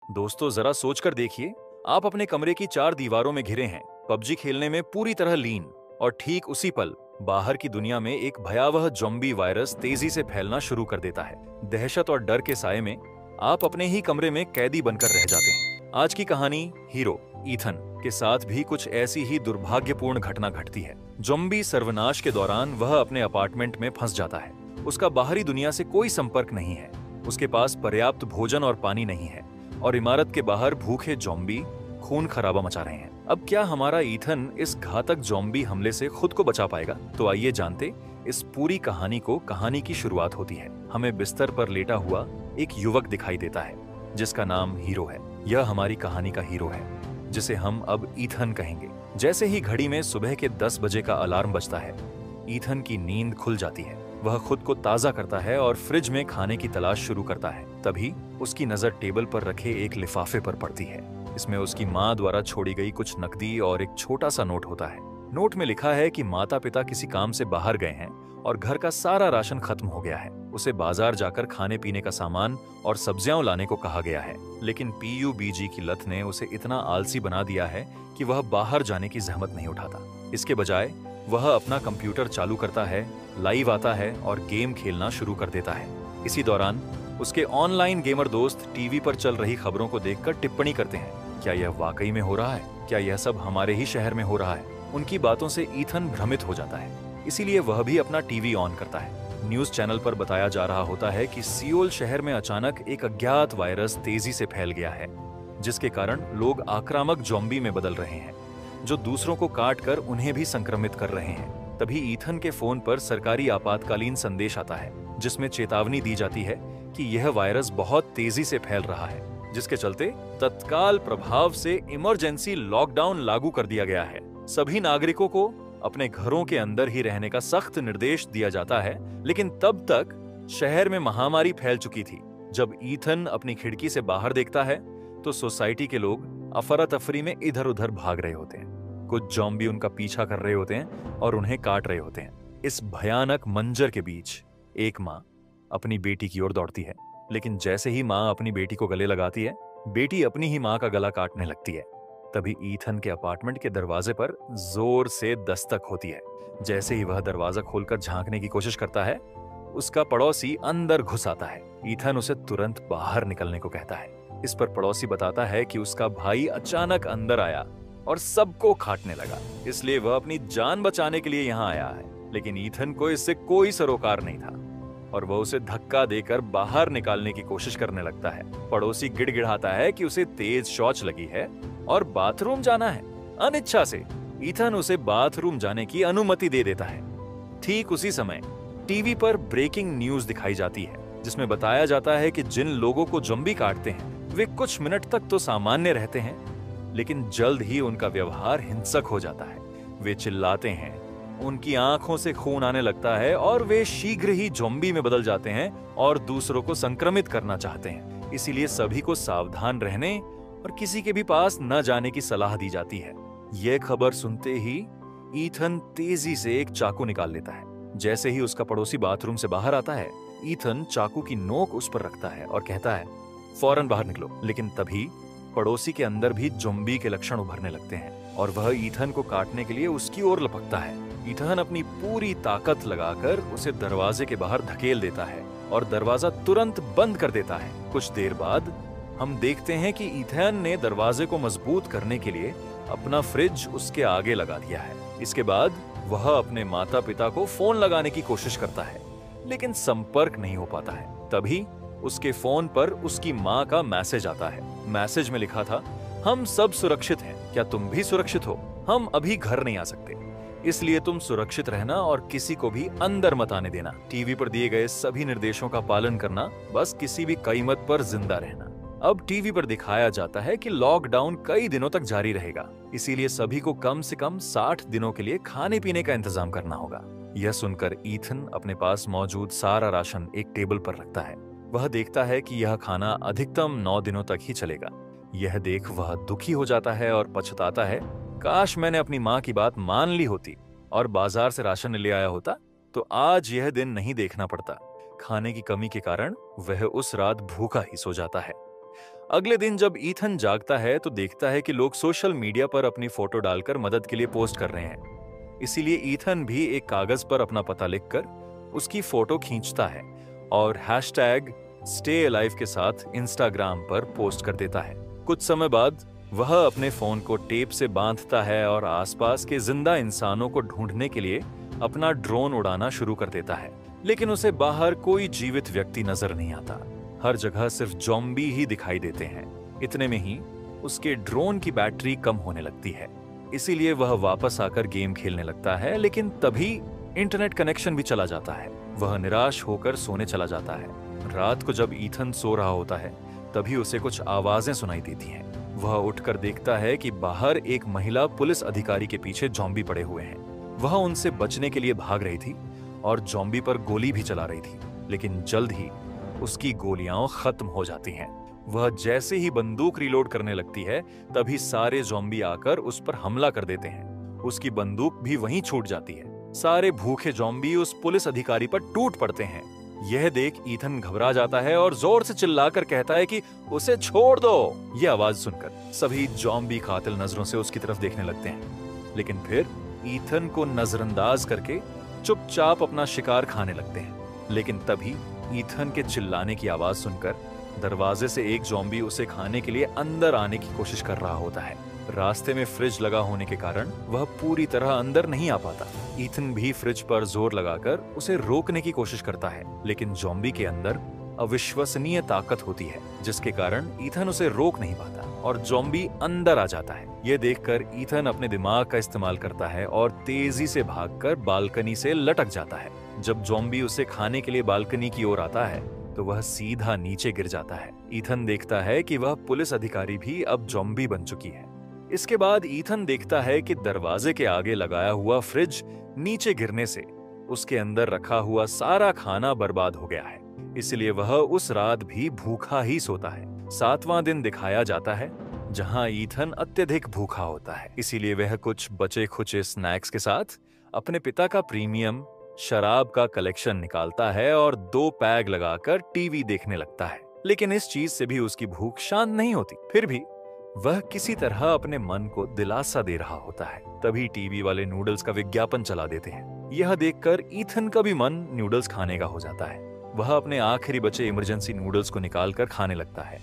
दोस्तों जरा सोच कर देखिए, आप अपने कमरे की चार दीवारों में घिरे हैं, पबजी खेलने में पूरी तरह लीन, और ठीक उसी पल बाहर की दुनिया में एक भयावह ज़ॉम्बी वायरस तेजी से फैलना शुरू कर देता है। दहशत और डर के साए में आप अपने ही कमरे में कैदी बनकर रह जाते हैं। आज की कहानी हीरो ईथन के साथ भी कुछ ऐसी ही दुर्भाग्यपूर्ण घटना घटती है। ज़ॉम्बी सर्वनाश के दौरान वह अपने अपार्टमेंट में फंस जाता है। उसका बाहरी दुनिया से कोई संपर्क नहीं है, उसके पास पर्याप्त भोजन और पानी नहीं है, और इमारत के बाहर भूखे ज़ॉम्बी खून खराबा मचा रहे हैं। अब क्या हमारा ईथन इस घातक ज़ॉम्बी हमले से खुद को बचा पाएगा? तो आइए जानते इस पूरी कहानी को। कहानी की शुरुआत होती है। हमें बिस्तर पर लेटा हुआ एक युवक दिखाई देता है जिसका नाम हीरो है। यह हमारी कहानी का हीरो है जिसे हम अब ईथन कहेंगे। जैसे ही घड़ी में सुबह के 10 बजे का अलार्म बजता है, ईथन की नींद खुल जाती है। वह खुद को ताजा करता है और फ्रिज में खाने की तलाश शुरू करता है। तभी उसकी नजर टेबल पर रखे एक लिफाफे पर पड़ती है। इसमें उसकी माँ द्वारा छोड़ी गई कुछ नकदी और एक छोटा सा नोट होता है। नोट में लिखा है कि माता पिता किसी काम से बाहर गए हैं और घर का सारा राशन खत्म हो गया है। उसे बाजार जाकर खाने पीने का सामान और सब्जियां लाने को कहा गया है, लेकिन पीयूबीजी की लत ने उसे इतना आलसी बना दिया है कि वह बाहर जाने की जहमत नहीं उठाता। इसके बजाय वह अपना कंप्यूटर चालू करता है, लाइव आता है और गेम खेलना शुरू कर देता है। इसी दौरान उसके ऑनलाइन गेमर दोस्त टीवी पर चल रही खबरों को देखकर टिप्पणी करते हैं, क्या यह वाकई में हो रहा है? क्या यह सब हमारे ही शहर में हो रहा है? उनकी बातों से ईथन भ्रमित हो जाता है, इसीलिए वह भी अपना टीवी ऑन करता है। न्यूज चैनल पर बताया जा रहा होता है कि सियोल शहर में अचानक एक अज्ञात वायरस तेजी से फैल गया है, जिसके कारण लोग आक्रामक ज़ॉम्बी में बदल रहे हैं, जो दूसरों को काट कर उन्हें भी संक्रमित कर रहे हैं। तभी ईथन के फोन पर सरकारी आपातकालीन संदेश आता है, जिसमें चेतावनी दी जाती है कि यह वायरस बहुत तेजी से फैल रहा है, जिसके चलते तत्काल प्रभाव से इमरजेंसी लॉकडाउन लागू कर दिया गया है। सभी नागरिकों को अपने घरों के अंदर ही रहने का सख्त निर्देश दिया जाता है। लेकिन तब तक शहर में महामारी फैल चुकी थी। जब ईथन अपनी खिड़की से बाहर देखता है तो सोसाइटी के लोग अफरा तफरी में इधर उधर भाग रहे होते हैं। कुछ ज़ॉम्बी उनका पीछा कर रहे होते हैं और उन्हें काट रहे होते हैं। इस भयानक मंजर के बीच एक माँ अपनी बेटी की ओर दौड़ती है, लेकिन जैसे ही माँ अपनी बेटी को गले लगाती है, बेटी अपनी ही माँ का गला काटने लगती है। तभी ईथन के अपार्टमेंट के दरवाजे पर जोर से दस्तक होती है। जैसे ही वह दरवाजा खोलकर झांकने की कोशिश करता है, उसका पड़ोसी अंदर घुस आता है। ईथन उसे तुरंत बाहर निकलने को कहता है। इस पर पड़ोसी बताता है कि उसका भाई अचानक अंदर आया और सबको काटने लगा, इसलिए वह अपनी जान बचाने के लिए यहाँ आया है। लेकिन ईथन को इससे कोई सरोकार नहीं था और वह उसे धक्का देकर बाहर निकालने की कोशिश करने लगता है। पड़ोसी गिड़गिड़ाता है कि उसे तेज शौच लगी है और बाथरूम जाना है। अनिच्छा से ईथन उसे बाथरूम जाने की अनुमति दे देता है। ठीक उसी समय टीवी पर ब्रेकिंग न्यूज दिखाई जाती है, जिसमें बताया जाता है कि जिन लोगों को ज़ॉम्बी काटते हैं वे कुछ मिनट तक तो सामान्य रहते हैं, लेकिन जल्द ही उनका व्यवहार हिंसक हो जाता है। वे चिल्लाते हैं, उनकी आंखों से खून आने लगता है और वे शीघ्र ही ज़ॉम्बी में बदल जाते हैं और दूसरों को संक्रमित करना चाहते हैं। इसीलिए सभी को सावधान रहने और किसी के भी पास न जाने की सलाह दी जाती है। यह खबर सुनते ही ईथन तेजी से एक चाकू निकाल लेता है। जैसे ही उसका पड़ोसी बाथरूम से बाहर आता है, ईथन चाकू की नोक उस पर रखता है और कहता है, फौरन बाहर निकलो। लेकिन तभी पड़ोसी के अंदर भी ज़ॉम्बी के लक्षण उभरने लगते हैं और वह ईथन को काटने के लिए उसकी ओर लपकता है। ईथन अपनी पूरी ताकत लगाकर उसे दरवाजे के बाहर धकेल देता है और दरवाजा तुरंत बंद कर देता है। कुछ देर बाद हम देखते हैं कि ईथन ने दरवाजे को मजबूत करने के लिए अपना फ्रिज उसके आगे लगा दिया है। इसके बाद वह अपने माता पिता को फोन लगाने की कोशिश करता है, लेकिन संपर्क नहीं हो पाता है। तभी उसके फोन पर उसकी माँ का मैसेज आता है। मैसेज में लिखा था, हम सब सुरक्षित हैं, क्या तुम भी सुरक्षित हो? हम अभी घर नहीं आ सकते, इसलिए तुम सुरक्षित रहना और किसी को भी अंदर मत आने देना। टीवी पर दिए गए सभी निर्देशों का पालन करना, बस किसी भी कीमत पर जिंदा रहना। अब टीवी पर दिखाया जाता है कि लॉकडाउन कई दिनों तक जारी रहेगा, इसीलिए सभी को कम से कम 60 दिनों के लिए खाने पीने का इंतजाम करना होगा। यह सुनकर ईथन अपने पास मौजूद सारा राशन एक टेबल पर रखता है। वह देखता है कि यह खाना अधिकतम 9 दिनों तक ही चलेगा। यह देख वह दुखी हो जाता है और पछताता है, काश मैंने अपनी माँ की बात मान ली होती और बाजार से राशन ले आया होता तो आज यह दिन नहीं देखना पड़ता। खाने की कमी के कारण वह उस रात भूखा ही सो जाता है। अगले दिन जब ईथन जागता है तो देखता है कि लोग सोशल मीडिया पर अपनी फोटो डालकर मदद के लिए पोस्ट कर रहे हैं। इसीलिए ईथन भी एक कागज पर अपना पता लिखकर उसकी फोटो खींचता है और हैशटैग स्टे अलाइव के साथ इंस्टाग्राम पर पोस्ट कर देता है। कुछ समय बाद वह अपने फोन को टेप से बांधता है और आसपास के जिंदा इंसानों को ढूंढने के लिए अपना ड्रोन उड़ाना शुरू कर देता है। लेकिन उसे बाहर कोई जीवित व्यक्ति नजर नहीं आता। हर जगह सिर्फ ज़ॉम्बी ही दिखाई देते हैं। इतने में ही उसके ड्रोन की बैटरी कम होने लगती है। इसीलिए वह वापस आकर गेम खेलने लगता है, लेकिन तभी इंटरनेट कनेक्शन भी चला जाता है। वह निराश होकर सोने चला जाता है। रात को जब ईथन सो रहा होता है तभी उसे कुछ आवाजें सुनाई देती हैं। वह उठकर देखता है कि बाहर एक महिला पुलिस अधिकारी के पीछे ज़ॉम्बी पड़े हुए हैं। वह उनसे बचने के लिए भाग रही थी और ज़ॉम्बी पर गोली भी चला रही थी, लेकिन जल्द ही उसकी गोलियां खत्म हो जाती हैं। वह जैसे ही बंदूक रीलोड करने लगती है तभी सारे ज़ॉम्बी आकर उस पर हमला कर देते हैं। उसकी बंदूक भी वहीं छूट जाती है। सारे भूखे ज़ॉम्बी उस पुलिस अधिकारी पर टूट पड़ते हैं। यह देख ईथन घबरा जाता है और जोर से चिल्लाकर कहता है कि उसे छोड़ दो। यह आवाज सुनकर सभी ज़ॉम्बी कातिल नजरों से उसकी तरफ देखने लगते हैं, लेकिन फिर ईथन को नजरअंदाज करके चुपचाप अपना शिकार खाने लगते हैं। लेकिन तभी ईथन के चिल्लाने की आवाज सुनकर दरवाजे से एक ज़ॉम्बी उसे खाने के लिए अंदर आने की कोशिश कर रहा होता है। रास्ते में फ्रिज लगा होने के कारण वह पूरी तरह अंदर नहीं आ पाता। ईथन भी फ्रिज पर जोर लगाकर उसे रोकने की कोशिश करता है, लेकिन ज़ॉम्बी के अंदर अविश्वसनीय ताकत होती है जिसके कारण ईथन उसे रोक नहीं पाता और ज़ॉम्बी अंदर आ जाता है। यह देखकर ईथन अपने दिमाग का इस्तेमाल करता है और तेजी से भागकर बालकनी से लटक जाता है। जब ज़ॉम्बी उसे खाने के लिए बालकनी की ओर आता है तो वह सीधा नीचे गिर जाता है। ईथन देखता है कि वह पुलिस अधिकारी भी अब ज़ॉम्बी बन चुकी है। इसके बाद ईथन देखता है कि दरवाजे के आगे लगाया हुआ फ्रिज नीचे गिरने से उसके अंदर रखा हुआ सारा खाना बर्बाद हो गया है। इसलिए वह उस रात भी भूखा ही सोता है। 7वां दिन दिखाया जाता है जहां ईथन अत्यधिक भूखा होता है। इसीलिए वह कुछ बचे खुचे स्नैक्स के साथ अपने पिता का प्रीमियम शराब का कलेक्शन निकालता है और 2 पैग लगाकर टीवी देखने लगता है। लेकिन इस चीज से भी उसकी भूख शांत नहीं होती। फिर भी वह किसी तरह अपने मन को दिलासा दे रहा होता है। तभी टीवी वाले नूडल्स का विज्ञापन चला देते हैं। यह देखकर ईथन का भी मन नूडल्स खाने का हो जाता है। वह अपने आखिरी बचे इमरजेंसी नूडल्स को निकालकर खाने लगता है,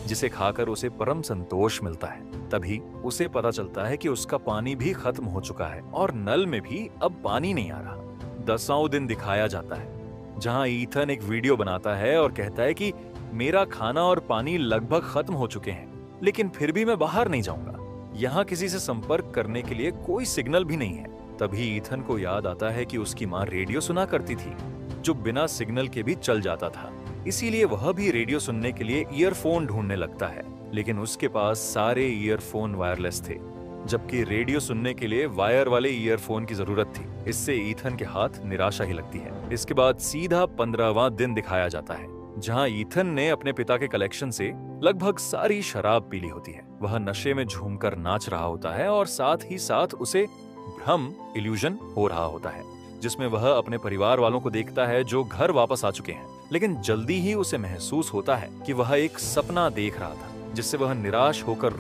जिसे खाकर उसे परम संतोष मिलता है। तभी उसे पता चलता है कि उसका पानी भी खत्म हो चुका है और नल में भी अब पानी नहीं आ रहा। 10वां दिन दिखाया जाता है जहां ईथन एक वीडियो बनाता है और कहता है कि मेरा खाना और पानी लगभग खत्म हो चुके हैं, लेकिन फिर भी मैं बाहर नहीं जाऊंगा। यहाँ किसी से संपर्क करने के लिए कोई सिग्नल भी नहीं है। तभी ईथन को याद आता है कि उसकी माँ रेडियो सुना करती थी, जो बिना सिग्नल के भी चल जाता था। इसीलिए वह भी रेडियो सुनने के लिए ईयरफोन ढूंढने लगता है, लेकिन उसके पास सारे ईयरफोन वायरलेस थे, जबकि रेडियो सुनने के लिए वायर वाले ईयरफोन की जरूरत थी। इससे ईथन के हाथ निराशा ही लगती है। इसके बाद सीधा 15वां दिन दिखाया जाता है जहां ईथन ने अपने पिता के कलेक्शन से लगभग सारी शराब पी ली होती है। वह नशे में झूमकर नाच रहा होता है और साथ ही साथ उसे भ्रम इल्यूजन हो रहा होता है, जिसमें वह अपने परिवार वालों को देखता है जो घर वापस आ चुके हैं। लेकिन जल्दी ही उसे महसूस होता है कि वह एक सपना देख रहा था, जिससे वह निराश होकर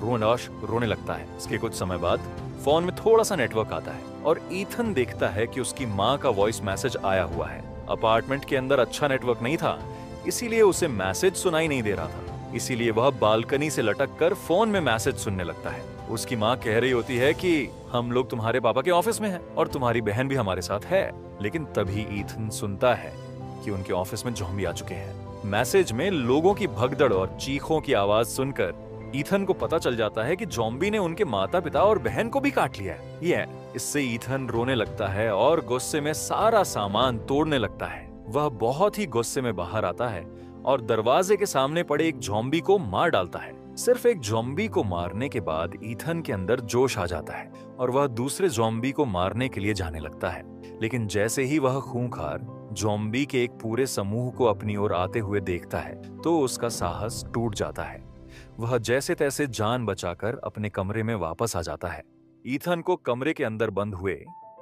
रोने लगता है। इसके कुछ समय बाद फोन में थोड़ा सा नेटवर्क आता है और ईथन देखता है कि उसकी माँ का वॉइस मैसेज आया हुआ है। अपार्टमेंट के अंदर अच्छा नेटवर्क नहीं था, इसीलिए उसे मैसेज सुनाई नहीं दे रहा था। इसीलिए वह बालकनी से लटक कर फोन में मैसेज सुनने लगता है। उसकी माँ कह रही होती है कि हम लोग तुम्हारे पापा के ऑफिस में हैं और तुम्हारी बहन भी हमारे साथ है। लेकिन तभी ईथन सुनता है कि उनके ऑफिस में ज़ॉम्बी आ चुके हैं। मैसेज में लोगों की भगदड़ और चीखों की आवाज सुनकर ईथन को पता चल जाता है कि ज़ॉम्बी ने उनके माता पिता और बहन को भी काट लिया है। इससे ईथन रोने लगता है और गुस्से में सारा सामान तोड़ने लगता है। वह बहुत ही गुस्से में बाहर आता है और दरवाजे के सामने पड़े एक ज़ॉम्बी को मार डालता है। सिर्फ एक ज़ॉम्बी को मारने के बाद ईथन के अंदर जोश आ जाता है और वह दूसरे ज़ॉम्बी को मारने के लिए जाने लगता है। लेकिन जैसे ही वह खूंखार ज़ॉम्बी के एक पूरे समूह को अपनी ओर आते हुए देखता है तो उसका साहस टूट जाता है। वह जैसे तैसे जान बचाकर अपने कमरे में वापस आ जाता है। ईथन को कमरे के अंदर बंद हुए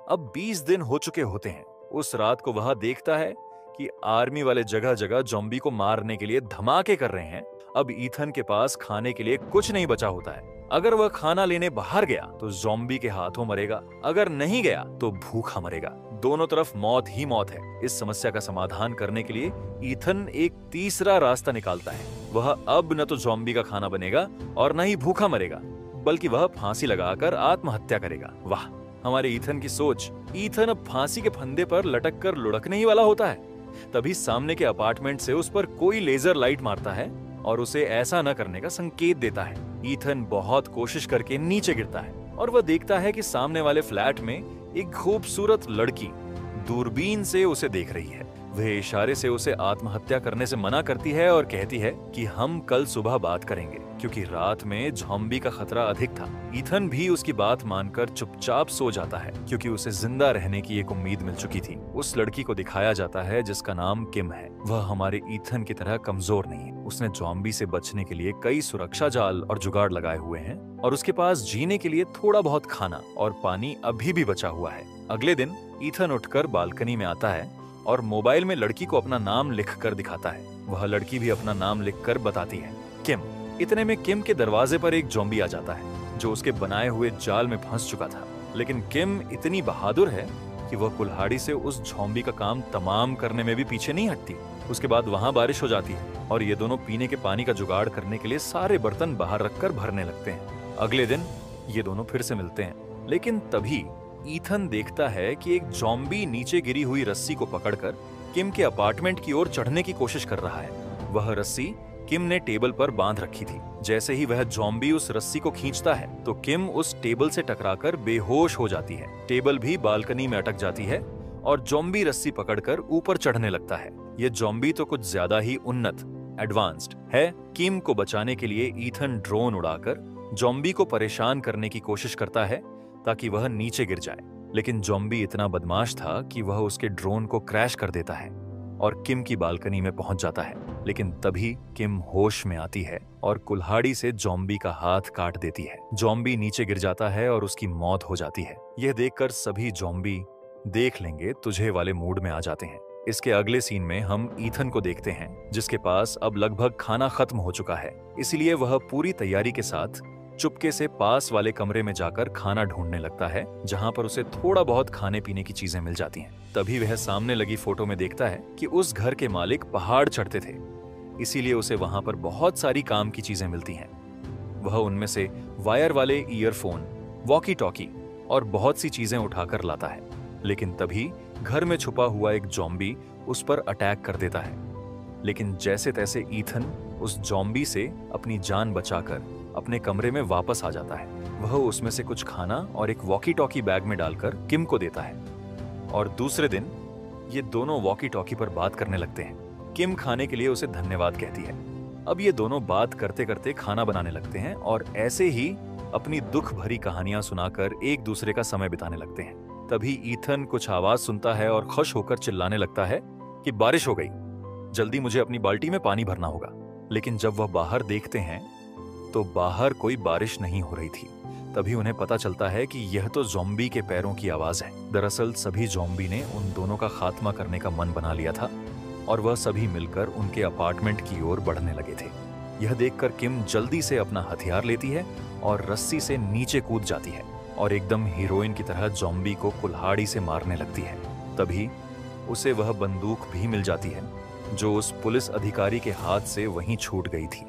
अब 20 दिन हो चुके होते हैं। उस रात को वह देखता है कि आर्मी वाले जगह जगह ज़ॉम्बी को मारने के लिए धमाके कर रहे हैं अब ईथन के पास खाने के लिए कुछ नहीं बचा होता है। अगर वह खाना लेने बाहर गया तो ज़ॉम्बी के हाथों मरेगा, अगर नहीं गया तो भूखा मरेगा। दोनों तरफ मौत ही मौत है। इस समस्या का समाधान करने के लिए ईथन एक तीसरा रास्ता निकालता है। वह अब न तो ज़ॉम्बी का खाना बनेगा और न ही भूखा मरेगा, बल्कि वह फांसी लगाकर आत्महत्या करेगा। वाह, हमारे ईथन की सोच। ईथन अब फांसी के फंदे पर लटक कर लुढ़कने ही वाला होता है। तभी सामने के अपार्टमेंट से उस पर कोई लेजर लाइट मारता है और उसे ऐसा न करने का संकेत देता है। ईथन बहुत कोशिश करके नीचे गिरता है और वह देखता है कि सामने वाले फ्लैट में एक खूबसूरत लड़की दूरबीन से उसे देख रही है। वह इशारे से उसे आत्महत्या करने से मना करती है और कहती है कि हम कल सुबह बात करेंगे, क्योंकि रात में ज़ॉम्बी का खतरा अधिक था। ईथन भी उसकी बात मानकर चुपचाप सो जाता है, क्योंकि उसे जिंदा रहने की एक उम्मीद मिल चुकी थी। उस लड़की को दिखाया जाता है जिसका नाम किम है। वह हमारे ईथन की तरह कमजोर नहीं है। उसने ज़ॉम्बी से बचने के लिए कई सुरक्षा जाल और जुगाड़ लगाए हुए हैं और उसके पास जीने के लिए थोड़ा बहुत खाना और पानी अभी भी बचा हुआ है। अगले दिन ईथन उठकर बालकनी में आता है और मोबाइल में लड़की को अपना नाम लिखकर दिखाता है। वह लड़की भी अपना नाम लिखकर बताती है, किम। इतने में किम के दरवाजे पर एक ज़ॉम्बी आ जाता है जो उसके बनाए हुए जाल में फंस चुका था। लेकिन किम इतनी बहादुर है कि वह कुल्हाड़ी से उस ज़ॉम्बी का काम तमाम करने में भी पीछे नहीं हटती। उसके बाद वहां बारिश हो जाती है और ये दोनों पीने के पानी का जुगाड़ करने के लिए सारे बर्तन बाहर रखकर भरने लगते हैं। अगले दिन ये दोनों फिर से मिलते हैं, लेकिन तभी ईथन देखता है कि एक ज़ॉम्बी नीचे गिरी हुई रस्सी को पकड़कर किम के अपार्टमेंट की ओर चढ़ने की कोशिश कर रहा है। वह रस्सी किम ने टेबल पर बांध रखी थी। जैसे ही वह ज़ॉम्बी उस रस्सी को खींचता है तो किम उस टेबल से टकराकर बेहोश हो जाती है। टेबल भी बालकनी में अटक जाती है और ज़ॉम्बी रस्सी पकड़कर ऊपर चढ़ने लगता है। यह ज़ॉम्बी तो कुछ ज्यादा ही उन्नत, एडवांस्ड है। किम को बचाने के लिए ईथन ड्रोन उड़ाकर ज़ॉम्बी को परेशान करने की कोशिश करता है ताकि वह नीचे गिर जाए, लेकिन ज़ॉम्बी इतना बदमाश था कि वह उसके ड्रोन को क्रैश कर देता है और किम की बालकनी में पहुंच जाता है। लेकिन तभी किम होश में आती है और कुल्हाड़ी से ज़ॉम्बी का हाथ काट देती है। ज़ॉम्बी नीचे गिर जाता है और उसकी मौत हो जाती है। यह देखकर सभी ज़ॉम्बी देख लेंगे तुझे वाले मूड में आ जाते हैं। इसके अगले सीन में हम ईथन को देखते हैं, जिसके पास अब लगभग खाना खत्म हो चुका है। इसलिए वह पूरी तैयारी के साथ चुपके से पास वाले कमरे में जाकर खाना ढूंढने लगता है, जहां पर उसे थोड़ा बहुत खाने पीने की चीजें मिल जाती हैं। तभी वह सामने लगी फोटो में देखता है कि उस घर के मालिक पहाड़ चढ़ते थे, इसीलिए उसे वहां पर बहुत सारी काम की चीजें मिलती हैं। वह उनमें से वायर वाले ईयरफोन, वॉकी टॉकी और बहुत सी चीजें उठाकर लाता है। लेकिन तभी घर में छुपा हुआ एक ज़ॉम्बी उस पर अटैक कर देता है। लेकिन जैसे तैसे ईथन उस ज़ॉम्बी से अपनी जान बचाकर अपने कमरे में वापस आ जाता है। वह उसमें से कुछ खाना और एक वॉकी टॉकी बैग में डालकर किम को देता है और दूसरे दिन ये दोनों वॉकी टॉकी पर बात करने लगते हैं। किम खाने के लिए उसे धन्यवाद कहती है। अब ये दोनों बात करते करते खाना बनाने लगते हैं और ऐसे ही अपनी दुख भरी कहानियां सुनाकर एक दूसरे का समय बिताने लगते हैं। तभी ईथन कुछ आवाज सुनता है और खुश होकर चिल्लाने लगता है कि बारिश हो गई, जल्दी मुझे अपनी बाल्टी में पानी भरना होगा। लेकिन जब वह बाहर देखते हैं तो बाहर कोई बारिश नहीं हो रही थी। तभी उन्हें पता चलता है कि यह तो ज़ॉम्बी के पैरों की आवाज है। दरअसल सभी ज़ॉम्बी ने उन दोनों का खात्मा करने का मन बना लिया था और वह सभी मिलकर उनके अपार्टमेंट की ओर बढ़ने लगे थे। यह देखकर किम जल्दी से अपना हथियार लेती है और रस्सी से नीचे कूद जाती है और एकदम हीरोइन की तरह ज़ॉम्बी को कुल्हाड़ी से मारने लगती है। तभी उसे वह बंदूक भी मिल जाती है जो उस पुलिस अधिकारी के हाथ से वहीं छूट गई थी।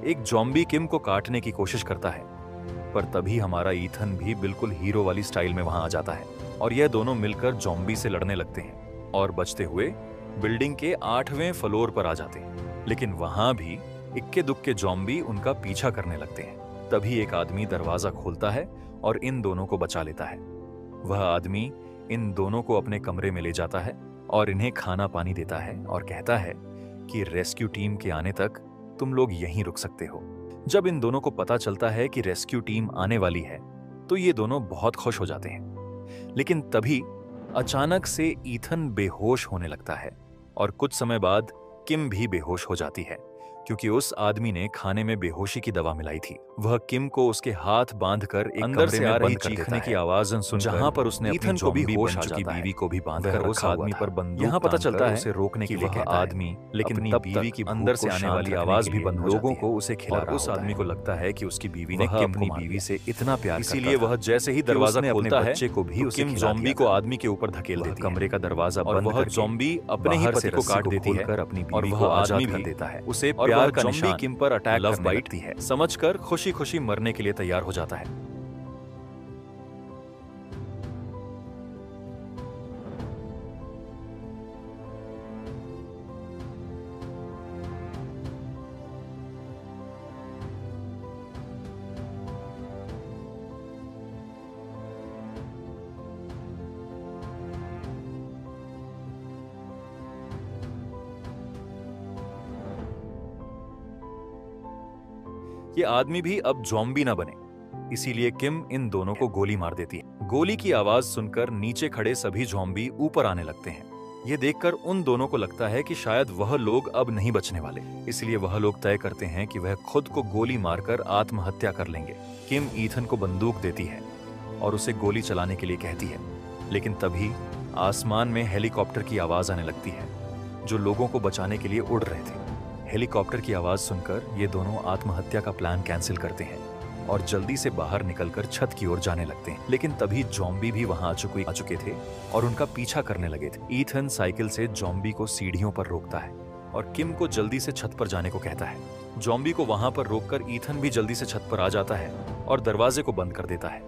एक ज़ॉम्बी किम को काटने की कोशिश करता है, पर तभी हमारा ईथन भी बिल्कुल हीरो वाली स्टाइल में वहां आ जाता है और यह दोनों मिलकर ज़ॉम्बी से लड़ने लगते हैं और बचते हुए बिल्डिंग के 8वें फ्लोर पर आ जाते हैं। लेकिन वहां भी इक्के दुक्के ज़ॉम्बी उनका पीछा करने लगते हैं। तभी एक आदमी दरवाजा खोलता है और इन दोनों को बचा लेता है। वह आदमी इन दोनों को अपने कमरे में ले जाता है और इन्हें खाना पानी देता है और कहता है कि रेस्क्यू टीम के आने तक तुम लोग यहीं रुक सकते हो। जब इन दोनों को पता चलता है कि रेस्क्यू टीम आने वाली है तो ये दोनों बहुत खुश हो जाते हैं। लेकिन तभी अचानक से ईथन बेहोश होने लगता है और कुछ समय बाद किम भी बेहोश हो जाती है, क्योंकि उस आदमी ने खाने में बेहोशी की दवा मिलाई थी। वह किम को उसके हाथ बांधकर एक अंदर से आ रही चीखने की आवाज सुनकर, जहां पर उसने ईथन को भी होश आ जाता है, बीवी को भी बांधकर उस आदमी पर बंदूक यहाँ पता चलता है उसे रोकने के लिए कहता आदमी, लेकिन तब बीवी की अंदर से आने वाली आवाज भी बंद हो लोगों को उसे खिला रहा उस आदमी को लगता है कि उसकी बीवी ने अपनी बीवी से इतना प्यार, इसीलिए वह जैसे ही दरवाजा खोलता है, बच्चे को भी किम ज़ॉम्बी को आदमी के ऊपर धकेल देती है। कमरे का दरवाजा बंद करके वह ज़ॉम्बी अपने ही पति को काट देती है अपनी बीवी को आजाद कर देता है। उसे प्यार का निशान किम पर अटैक लव बाइट दी है, समझकर खुशी-खुशी मरने के लिए तैयार हो जाता है। ये आदमी भी अब ज़ॉम्बी ना बने, इसीलिए किम इन दोनों को गोली मार देती है। गोली की आवाज सुनकर नीचे खड़े सभी ज़ॉम्बी ऊपर आने लगते हैं। ये देखकर उन दोनों को लगता है कि शायद वह लोग अब नहीं बचने वाले, इसलिए वह लोग तय करते हैं कि वह खुद को गोली मारकर आत्महत्या कर लेंगे। किम ईथन को बंदूक देती है और उसे गोली चलाने के लिए कहती है, लेकिन तभी आसमान में हेलीकॉप्टर की आवाज आने लगती है, जो लोगों को बचाने के लिए उड़ रहे थे। हेलीकॉप्टर की आवाज सुनकर ये दोनों आत्महत्या का प्लान कैंसिल करते हैं और जल्दी से बाहर निकलकर छत की ओर जाने लगते हैं। लेकिन तभी ज़ॉम्बी भी वहां आ चुके थे और उनका पीछा करने लगे थे। ईथन साइकिल से ज़ॉम्बी को सीढ़ियों पर रोकता है और किम को जल्दी से छत पर जाने को कहता है। ज़ॉम्बी को वहां पर रोककर ईथन भी जल्दी से छत पर आ जाता है और दरवाजे को बंद कर देता है,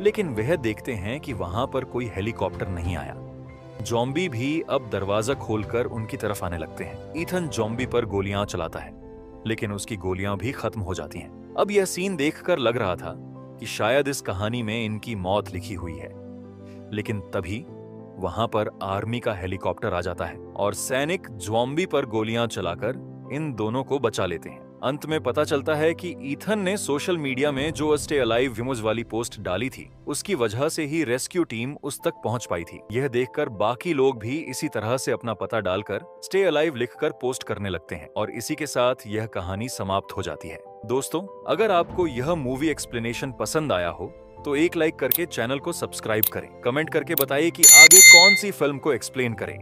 लेकिन वह देखते हैं कि वहां पर कोई हेलीकॉप्टर नहीं आया। ज़ॉम्बी भी अब दरवाजा खोलकर उनकी तरफ आने लगते हैं। ईथन ज़ॉम्बी पर गोलियां चलाता है, लेकिन उसकी गोलियां भी खत्म हो जाती हैं। अब यह सीन देखकर लग रहा था कि शायद इस कहानी में इनकी मौत लिखी हुई है, लेकिन तभी वहां पर आर्मी का हेलीकॉप्टर आ जाता है और सैनिक ज़ॉम्बी पर गोलियां चलाकर इन दोनों को बचा लेते हैं। अंत में पता चलता है कि ईथन ने सोशल मीडिया में जो स्टे अलाइव विमोज वाली पोस्ट डाली थी, उसकी वजह से ही रेस्क्यू टीम उस तक पहुंच पाई थी। यह देखकर बाकी लोग भी इसी तरह से अपना पता डालकर स्टे अलाइव लिखकर पोस्ट करने लगते हैं और इसी के साथ यह कहानी समाप्त हो जाती है। दोस्तों, अगर आपको यह मूवी एक्सप्लेनेशन पसंद आया हो तो एक लाइक करके चैनल को सब्सक्राइब करें। कमेंट करके बताइए कि आगे कौन सी फिल्म को एक्सप्लेन करें।